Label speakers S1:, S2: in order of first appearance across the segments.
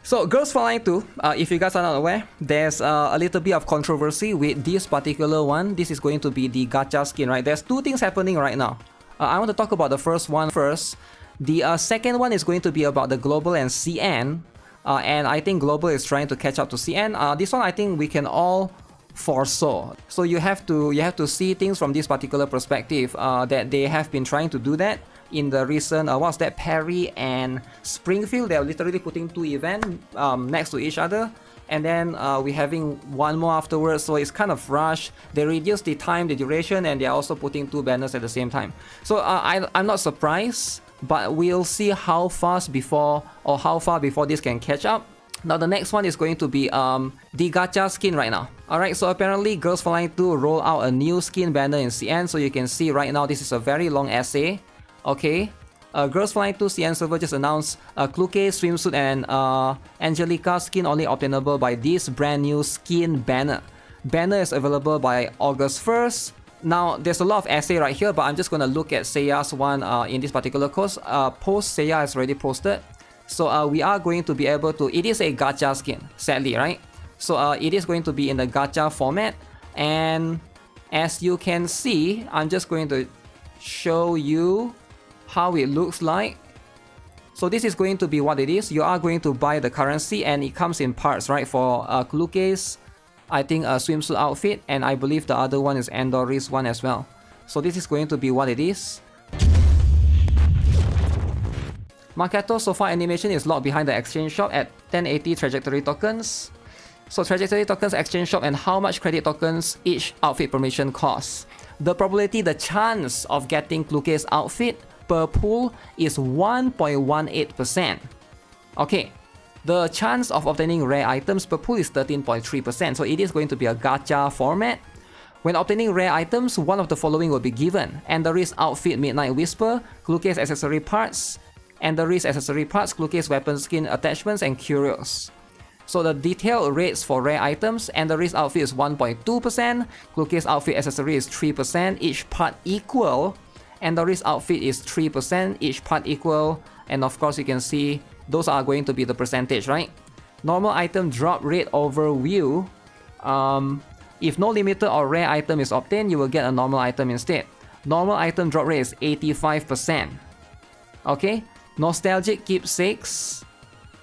S1: So Girls Frontline 2, if you guys are not aware, there's a little bit of controversy with this particular one. This is going to be the gacha skin, right? There's two things happening right now. I want to talk about the first one first. The second one is going to be about the global and CN. And I think global is trying to catch up to CN. This one I think we can all foresaw. So you have to see things from this particular perspective, that they have been trying to do that in the recent what's that, Perry and Springfield. They're literally putting two events next to each other, and then we're having one more afterwards, so it's kind of rushed. They reduce the time, the duration, and they're also putting two banners at the same time. So I'm not surprised, but we'll see how far before this can catch up. Now the next one is going to be the gacha skin right now. Alright, so apparently Girls Frontline 2 roll out a new skin banner in CN, so you can see right now this is a very long essay. Okay, Girls Frontline 2 CN server just announced Kluke swimsuit and Angelica skin only obtainable by this brand new skin banner. Banner is available by August 1st. Now there's a lot of essay right here, but I'm just gonna look at Seiya's one in this particular post. Seiya has already posted. So we are going to be able to, it is a gacha skin, sadly, right? So it is going to be in the gacha format, and as you can see, I'm just going to show you how it looks like. So this is going to be what it is. You are going to buy the currency, and it comes in parts, right? For Kluke's, I think a swimsuit outfit, and I believe the other one is Andori's one as well. So this is going to be what it is. Makoto so far animation is locked behind the exchange shop at 1080 trajectory tokens. So trajectory tokens, exchange shop, and how much credit tokens each outfit permission costs. The probability, the chance of getting Kluke's outfit per pool is 1.18%. Okay, the chance of obtaining rare items per pool is 13.3%, so it is going to be a gacha format. When obtaining rare items, one of the following will be given: Andori's outfit Midnight Whisper, Kluke's accessory parts, Andori's accessory parts, Kluke's weapon skin attachments, and curios. So the detailed rates for rare items: Andori's outfit is 1.2%, Kluke's outfit accessory is 3%, each part equal. Andori's outfit is 3%, each part equal, and of course you can see those are going to be the percentage, right? Normal item drop rate overview. If no limited or rare item is obtained, you will get a normal item instead. Normal item drop rate is 85%. Okay, nostalgic keepsakes.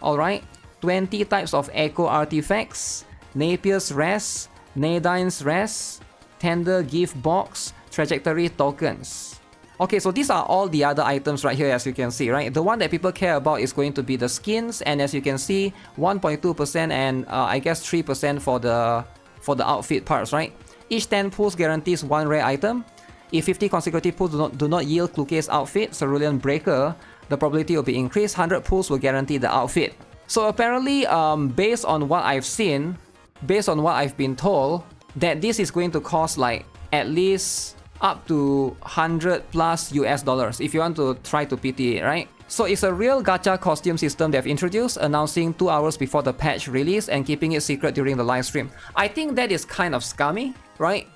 S1: Alright, 20 types of echo artifacts, Napier's Rest, Nadine's Rest, Tender Gift Box, Trajectory Tokens. Okay, so these are all the other items right here, as you can see, right? The one that people care about is going to be the skins, and as you can see, 1.2% and I guess 3% for the outfit parts, right? Each 10 pulls guarantees one rare item. If 50 consecutive pulls do not yield Kluke's outfit, Cerulean Breaker, the probability will be increased. 100 pulls will guarantee the outfit. So apparently, based on what I've seen, based on what I've been told, that this is going to cost like at least up to 100 plus US dollars if you want to try to PT it, right? So it's a real gacha costume system they've introduced, announcing 2 hours before the patch release and keeping it secret during the live stream. I think that is kind of scummy, right?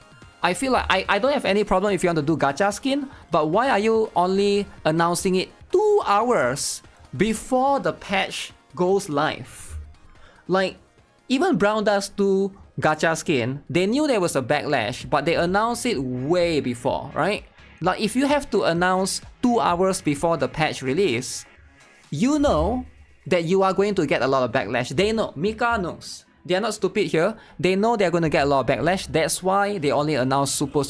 S1: I feel like I don't have any problem if you want to do gacha skin, but why are you only announcing it 2 hours before the patch goes live? Like, even Brown Dust 2 gacha skin, they knew there was a backlash, but they announced it way before, right? Like, if you have to announce 2 hours before the patch release, you know that you are going to get a lot of backlash. They know. Mika knows. They are not stupid here. They know they're going to get a lot of backlash. That's why they only announce super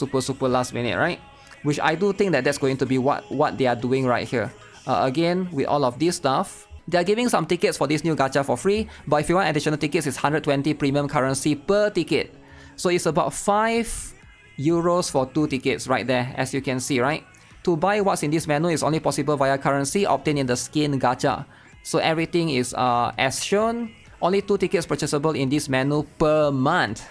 S1: last minute, right? Which I do think that that's going to be what they are doing right here. Again, with all of this stuff, they are giving some tickets for this new gacha for free, but if you want additional tickets, it's 120 premium currency per ticket. So it's about 5 euros for 2 tickets right there, as you can see, right? To buy what's in this menu is only possible via currency obtained in the skin gacha. So everything is as shown. Only 2 tickets purchasable in this menu per month.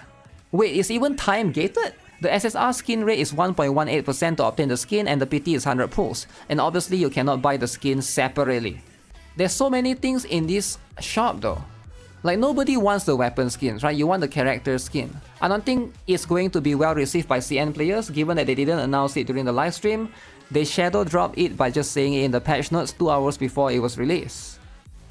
S1: Wait, it's even time gated? The SSR skin rate is 1.18% to obtain the skin, and the PT is 100 pulls. And obviously you cannot buy the skin separately. There's so many things in this shop though. Like, nobody wants the weapon skins, right? You want the character skin. I don't think it's going to be well received by CN players, given that they didn't announce it during the live stream. They shadow dropped it by just saying it in the patch notes 2 hours before it was released.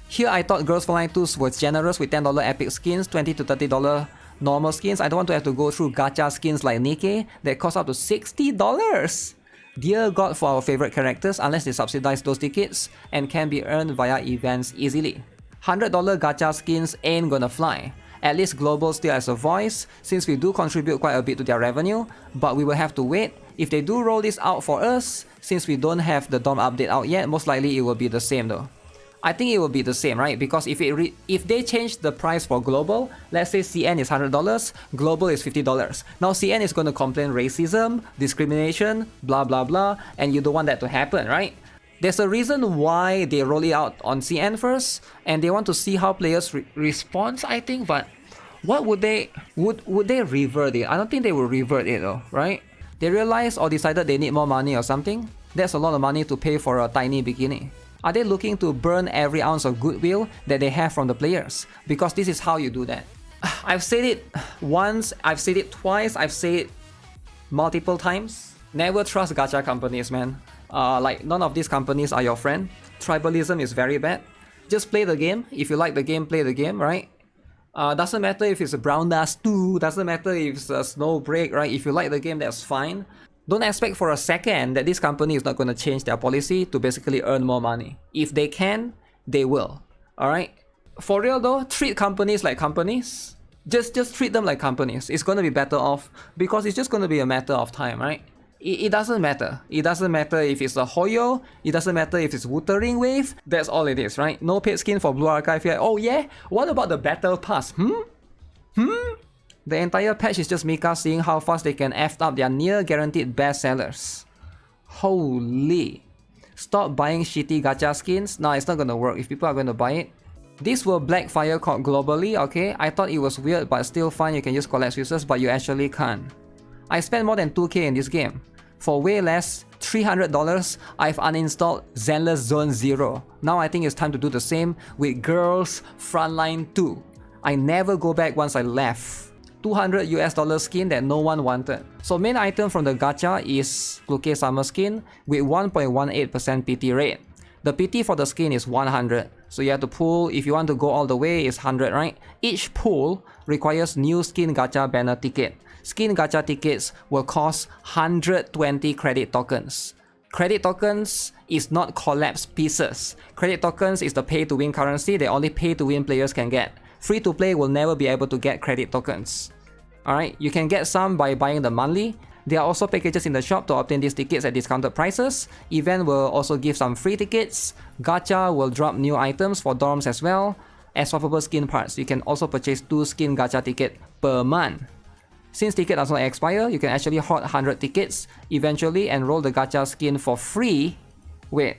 S1: Here I thought Girls Frontline 2 was generous with $10 epic skins, $20 to $30 normal skins. I don't want to have to go through gacha skins like Nikke that cost up to $60. Dear God for our favorite characters, unless they subsidize those tickets and can be earned via events easily. $100 gacha skins ain't gonna fly. At least Global still has a voice, since we do contribute quite a bit to their revenue, but we will have to wait. If they do roll this out for us, since we don't have the DOM update out yet, most likely it will be the same though. I think it will be the same, right? Because if they change the price for Global, let's say CN is $100, Global is $50. Now CN is going to complain racism, discrimination, blah blah blah, and you don't want that to happen, right? There's a reason why they roll it out on CN first, and they want to see how players respond, I think. But what would they revert it? I don't think they will revert it though, right? They realized or decided they need more money or something. That's a lot of money to pay for a tiny bikini. Are they looking to burn every ounce of goodwill that they have from the players? Because this is how you do that. I've said it once, I've said it twice, I've said it multiple times. Never trust gacha companies, man. Like, none of these companies are your friend. Tribalism is very bad. Just play the game. If you like the game, play the game, right? Doesn't matter if it's a Brown Dust 2, doesn't matter if it's a Snowbreak, right? If you like the game, that's fine. Don't expect for a second that this company is not going to change their policy to basically earn more money. If they can, they will. Alright? For real though, treat companies like companies. Just treat them like companies. It's going to be better off because it's just going to be a matter of time, right? It doesn't matter. It doesn't matter if it's a Hoyo. It doesn't matter if it's Wuthering Wave. That's all it is, right? No paid skin for Blue Archive yet. Oh yeah? What about the Battle Pass? The entire patch is just Mika seeing how fast they can F up their near guaranteed best sellers. Holy. Stop buying shitty gacha skins. Nah, it's not gonna work if people are going to buy it. These were Blackfire called globally, okay? I thought it was weird but still fine, you can use collect switches, but you actually can't. I spent more than 2k in this game. For way less, $300, I've uninstalled Zenless Zone 0. Now I think it's time to do the same with Girls Frontline 2. I never go back once I left. $200 skin that no one wanted. So main item from the gacha is Fluke Summer skin with 1.18% PT rate. The PT for the skin is 100. So you have to pull, if you want to go all the way, it's 100, right? Each pull requires new skin gacha banner ticket. Skin gacha tickets will cost 120 credit tokens. Credit tokens is not collapsed pieces. Credit tokens is the pay to win currency that only pay to win players can get. Free to play will never be able to get credit tokens. Alright, you can get some by buying the monthly. There are also packages in the shop to obtain these tickets at discounted prices. Event will also give some free tickets. Gacha will drop new items for dorms as well. As swappable skin parts, you can also purchase 2 skin gacha tickets per month. Since ticket does not expire, you can actually hoard 100 tickets eventually and roll the gacha skin for free. Wait,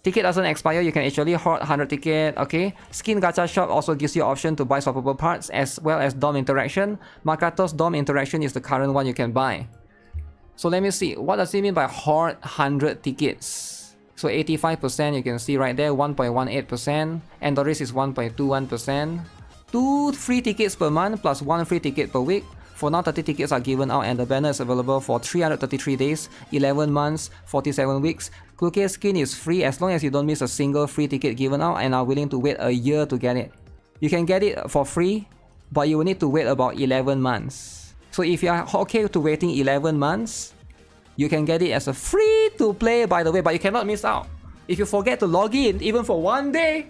S1: ticket doesn't expire, you can actually hoard 100 ticket, okay? Skin gacha shop also gives you option to buy swappable parts as well as DOM interaction. Makato's DOM interaction is the current one you can buy. So let me see, what does it mean by hoard 100 tickets? So 85% you can see right there, 1.18%, and the risk is 1.21%. 2 free tickets per month plus 1 free ticket per week. For now, 30 tickets are given out and the banner is available for 333 days, 11 months, 47 weeks. Kluke skin is free as long as you don't miss a single free ticket given out and are willing to wait a year to get it. You can get it for free, but you will need to wait about 11 months. So if you are okay to waiting 11 months, you can get it as a free to play, by the way, but you cannot miss out. If you forget to log in, even for 1 day,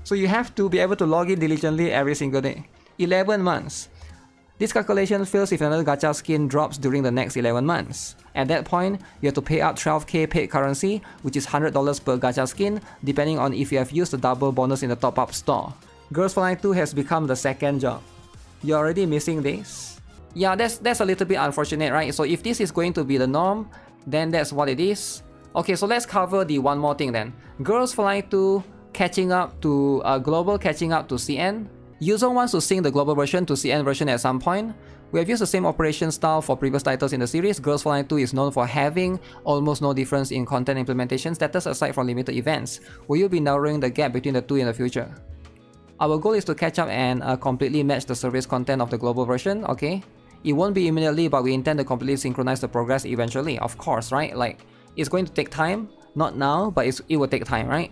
S1: so you have to be able to log in diligently every single day. 11 months. This calculation fails if another gacha skin drops during the next 11 months. At that point, you have to pay out 12k paid currency, which is $100 per gacha skin, depending on if you have used the double bonus in the top-up store. Girls Frontline 2 has become the second job. You're already missing this? Yeah, that's a little bit unfortunate, right? So if this is going to be the norm, then that's what it is. Okay, so let's cover the one more thing then. Girls Frontline 2 catching up to global, catching up to CN. User wants to sync the global version to CN version at some point. We have used the same operation style for previous titles in the series. Girls Frontline 2 is known for having almost no difference in content implementation status aside from limited events. Will you be narrowing the gap between the two in the future? Our goal is to catch up and completely match the service content of the global version, okay? It won't be immediately, but we intend to completely synchronize the progress eventually, of course, right? Like, it's going to take time, not now, but it will take time, right?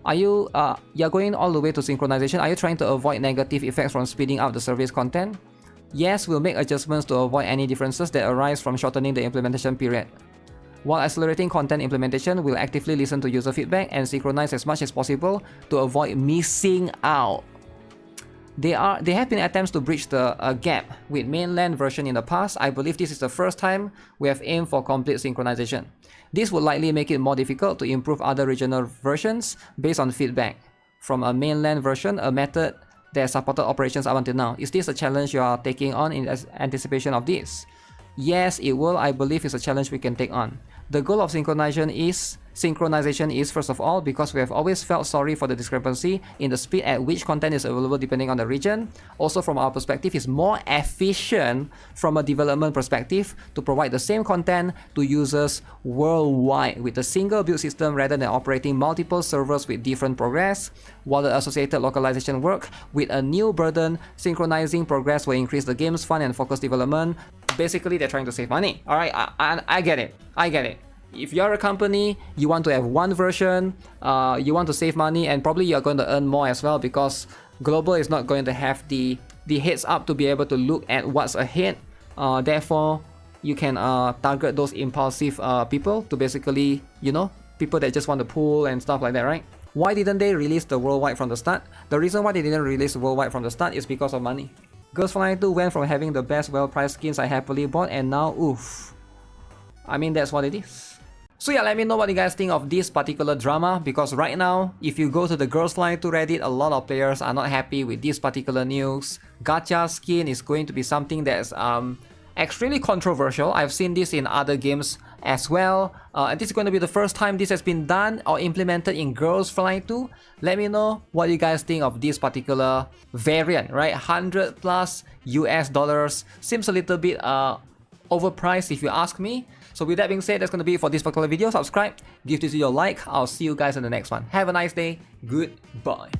S1: Are you you're going all the way to synchronization? Are you trying to avoid negative effects from speeding up the service content? Yes, we'll make adjustments to avoid any differences that arise from shortening the implementation period. While accelerating content implementation, we'll actively listen to user feedback and synchronize as much as possible to avoid missing out. There have been attempts to bridge the gap with mainland version in the past. I believe this is the first time we have aimed for complete synchronization. This would likely make it more difficult to improve other regional versions based on feedback from a mainland version, a method that supported operations up until now. Is this a challenge you are taking on in anticipation of this? Yes, it will. I believe it's a challenge we can take on. The goal of synchronization is, first of all, because we have always felt sorry for the discrepancy in the speed at which content is available depending on the region. Also, from our perspective, it's more efficient from a development perspective to provide the same content to users worldwide with a single build system rather than operating multiple servers with different progress. While the associated localization work with a new burden, synchronizing progress will increase the game's fun and focus development. Basically, they're trying to save money. Alright, I get it. I get it. If you're a company, you want to have one version, you want to save money, and probably you're going to earn more as well because global is not going to have the heads up to be able to look at what's ahead. Therefore, you can target those impulsive people to basically, you know, people that just want to pull and stuff like that, right? Why didn't they release the worldwide from the start? The reason why they didn't release worldwide from the start is because of money. Girls Frontline 2 went from having the best well-priced skins I happily bought and now oof. I mean, that's what it is. So yeah, let me know what you guys think of this particular drama, because right now, if you go to the Girls Frontline 2 Reddit, a lot of players are not happy with this particular news. Gacha skin is going to be something that's extremely controversial. I've seen this in other games as well. And this is going to be the first time this has been done or implemented in Girls Frontline 2. Let me know what you guys think of this particular variant, right? 100 plus US dollars seems a little bit overpriced if you ask me. So with that being said, that's going to be it for this particular video. Subscribe, give this video a like. I'll see you guys in the next one. Have a nice day. Goodbye.